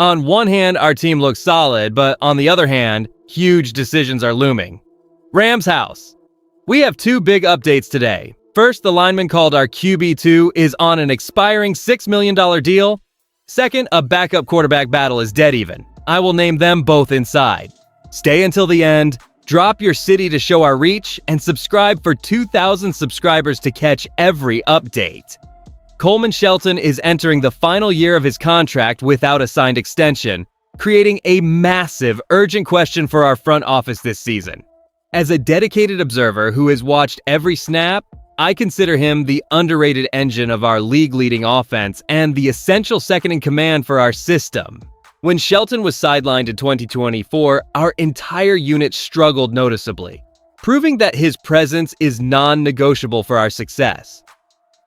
On one hand, our team looks solid, but on the other hand, huge decisions are looming. Rams house. We have two big updates today. First, the lineman called our QB2 is on an expiring $6 million deal. Second, a backup quarterback battle is dead even. I will name them both inside. Stay until the end, drop your city to show our reach, and subscribe for 2,000 subscribers to catch every update. Coleman Shelton is entering the final year of his contract without a signed extension, creating a massive, urgent question for our front office this season. As a dedicated observer who has watched every snap, I consider him the underrated engine of our league-leading offense and the essential second-in-command for our system. When Shelton was sidelined in 2024, our entire unit struggled noticeably, proving that his presence is non-negotiable for our success.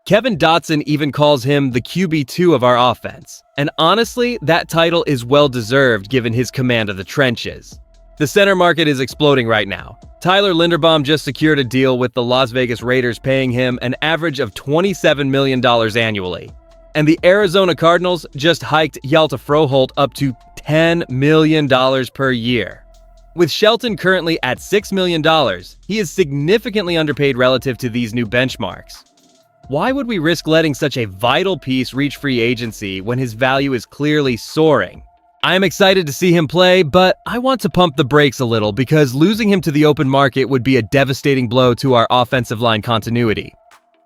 Kevin Dotson even calls him the QB2 of our offense, and honestly, that title is well-deserved given his command of the trenches. The center market is exploding right now. Tyler Linderbaum just secured a deal with the Las Vegas Raiders, paying him an average of $27 million annually. And the Arizona Cardinals just hiked Hjalte Froholt up to $10 million per year. With Shelton currently at $6 million, he is significantly underpaid relative to these new benchmarks. Why would we risk letting such a vital piece reach free agency when his value is clearly soaring? I am excited to see him play, but I want to pump the brakes a little because losing him to the open market would be a devastating blow to our offensive line continuity.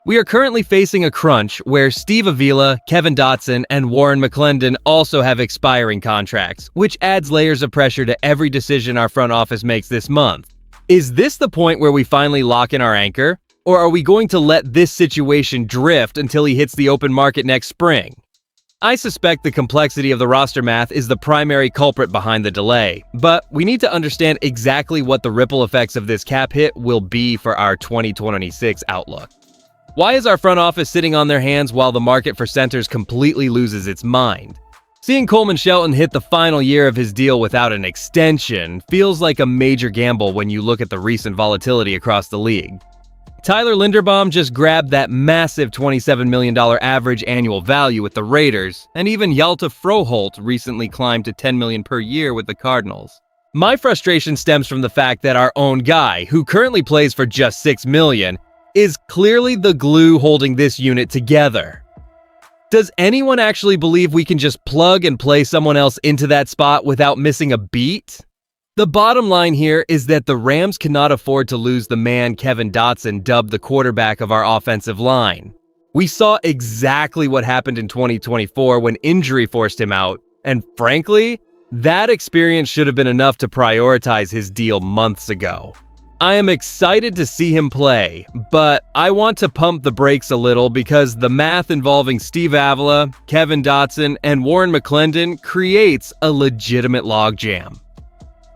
We are currently facing a crunch where Steve Avila, Kevin Dotson, and Warren McClendon also have expiring contracts, which adds layers of pressure to every decision our front office makes this month. Is this the point where we finally lock in our anchor? Or are we going to let this situation drift until he hits the open market next spring? I suspect the complexity of the roster math is the primary culprit behind the delay, but we need to understand exactly what the ripple effects of this cap hit will be for our 2026 outlook. Why is our front office sitting on their hands while the market for centers completely loses its mind? Seeing Coleman Shelton hit the final year of his deal without an extension feels like a major gamble when you look at the recent volatility across the league. Tyler Linderbaum just grabbed that massive $27 million average annual value with the Raiders, and even Hjalte Froholt recently climbed to $10 million per year with the Cardinals. My frustration stems from the fact that our own guy, who currently plays for just $6 million, is clearly the glue holding this unit together. Does anyone actually believe we can just plug and play someone else into that spot without missing a beat? The bottom line here is that the Rams cannot afford to lose the man Kevin Dotson dubbed the quarterback of our offensive line. We saw exactly what happened in 2024 when injury forced him out, and frankly, that experience should have been enough to prioritize his deal months ago. I am excited to see him play, but I want to pump the brakes a little because the math involving Steve Avila, Kevin Dotson, and Warren McClendon creates a legitimate logjam.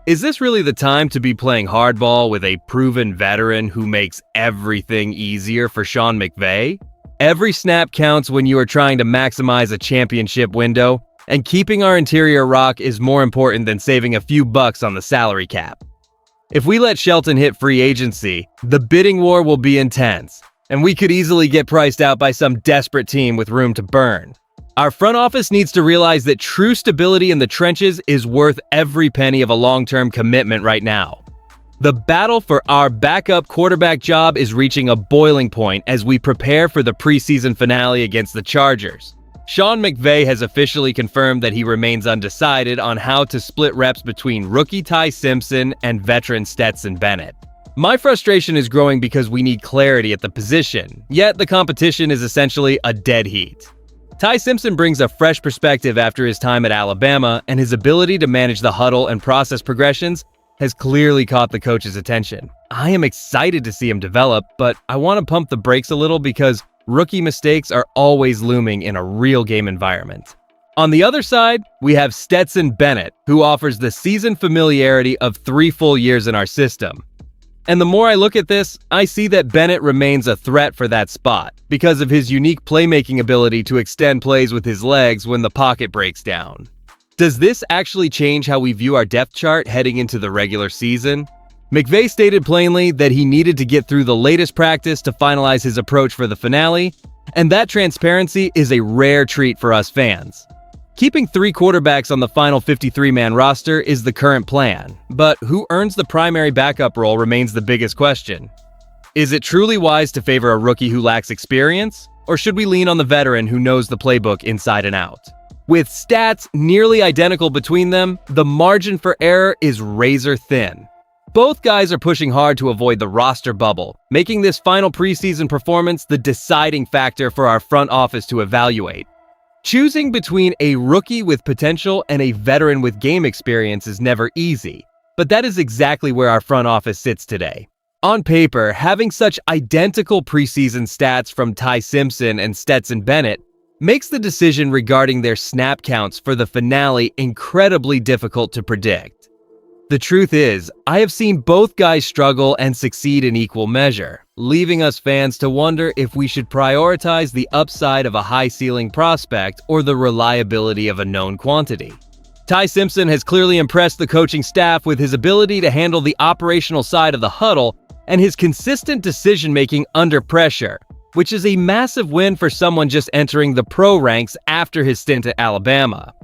Is this really the time to be playing hardball with a proven veteran who makes everything easier for Sean McVay? Every snap counts when you are trying to maximize a championship window, and keeping our interior rock is more important than saving a few bucks on the salary cap. If we let Shelton hit free agency, the bidding war will be intense, and we could easily get priced out by some desperate team with room to burn. Our front office needs to realize that true stability in the trenches is worth every penny of a long-term commitment right now. The battle for our backup quarterback job is reaching a boiling point as we prepare for the preseason finale against the Chargers. Sean McVay has officially confirmed that he remains undecided on how to split reps between rookie Ty Simpson and veteran Stetson Bennett. My frustration is growing because we need clarity at the position, yet the competition is essentially a dead heat. Ty Simpson brings a fresh perspective after his time at Alabama, and his ability to manage the huddle and process progressions has clearly caught the coach's attention. I am excited to see him develop, but I want to pump the brakes a little because rookie mistakes are always looming in a real game environment. On the other side, we have Stetson Bennett, who offers the seasoned familiarity of 3 full years in our system. And the more I look at this, I see that Bennett remains a threat for that spot because of his unique playmaking ability to extend plays with his legs when the pocket breaks down. Does this actually change how we view our depth chart heading into the regular season? McVay stated plainly that he needed to get through the latest practice to finalize his approach for the finale, and that transparency is a rare treat for us fans. Keeping 3 quarterbacks on the final 53-man roster is the current plan, but who earns the primary backup role remains the biggest question. Is it truly wise to favor a rookie who lacks experience, or should we lean on the veteran who knows the playbook inside and out? With stats nearly identical between them, the margin for error is razor thin. Both guys are pushing hard to avoid the roster bubble, making this final preseason performance the deciding factor for our front office to evaluate. Choosing between a rookie with potential and a veteran with game experience is never easy, but that is exactly where our front office sits today. On paper, having such identical preseason stats from Simpson and Stetson Bennett makes the decision regarding their snap counts for the finale incredibly difficult to predict. The truth is, I have seen both guys struggle and succeed in equal measure, leaving us fans to wonder if we should prioritize the upside of a high-ceiling prospect or the reliability of a known quantity. Simpson has clearly impressed the coaching staff with his ability to handle the operational side of the huddle and his consistent decision-making under pressure, which is a massive win for someone just entering the pro ranks after his stint at Alabama.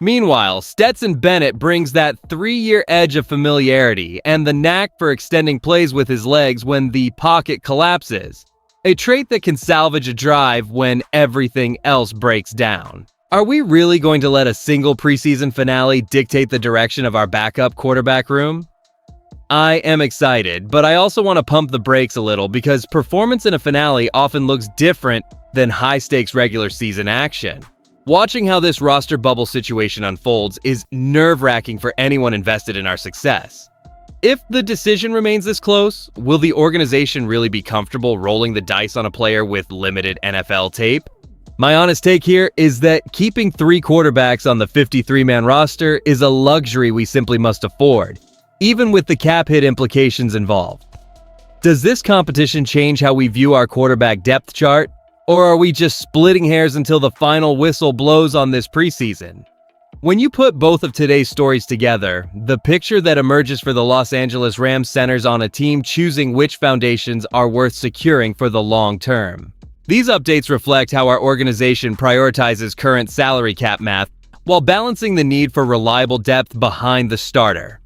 Meanwhile, Stetson Bennett brings that 3-year edge of familiarity and the knack for extending plays with his legs when the pocket collapses, a trait that can salvage a drive when everything else breaks down. Are we really going to let a single preseason finale dictate the direction of our backup quarterback room? I am excited, but I also want to pump the brakes a little because performance in a finale often looks different than high-stakes regular season action. Watching how this roster bubble situation unfolds is nerve-wracking for anyone invested in our success. If the decision remains this close, will the organization really be comfortable rolling the dice on a player with limited NFL tape? My honest take here is that keeping 3 quarterbacks on the 53-man roster is a luxury we simply must afford, even with the cap hit implications involved. Does this competition change how we view our quarterback depth chart? Or are we just splitting hairs until the final whistle blows on this preseason? When you put both of today's stories together, the picture that emerges for the Los Angeles Rams centers on a team choosing which foundations are worth securing for the long term. These updates reflect how our organization prioritizes current salary cap math while balancing the need for reliable depth behind the starter.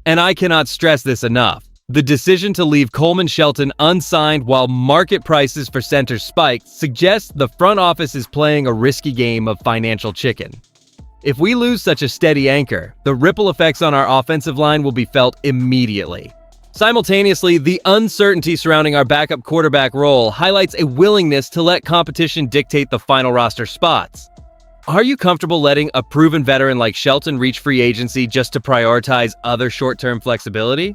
And I cannot stress this enough. The decision to leave Coleman Shelton unsigned while market prices for centers spiked suggests the front office is playing a risky game of financial chicken. If we lose such a steady anchor, the ripple effects on our offensive line will be felt immediately. Simultaneously, the uncertainty surrounding our backup quarterback role highlights a willingness to let competition dictate the final roster spots. Are you comfortable letting a proven veteran like Shelton reach free agency just to prioritize other short-term flexibility?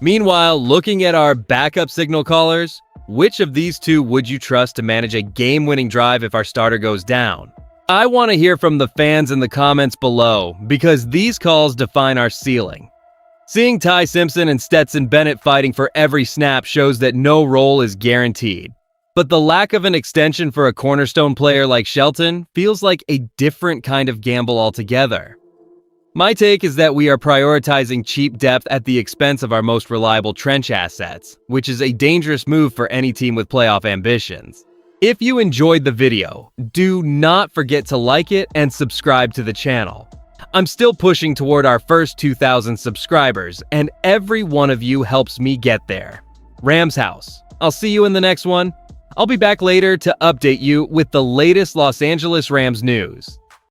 Meanwhile, looking at our backup signal callers, which of these two would you trust to manage a game-winning drive if our starter goes down? I want to hear from the fans in the comments below, because these calls define our ceiling. Seeing Simpson and Stetson Bennett fighting for every snap shows that no role is guaranteed. But the lack of an extension for a cornerstone player like Shelton feels like a different kind of gamble altogether. My take is that we are prioritizing cheap depth at the expense of our most reliable trench assets, which is a dangerous move for any team with playoff ambitions. If you enjoyed the video, do not forget to like it and subscribe to the channel. I'm still pushing toward our first 2,000 subscribers, and every one of you helps me get there. Rams House. I'll see you in the next one. I'll be back later to update you with the latest Los Angeles Rams news.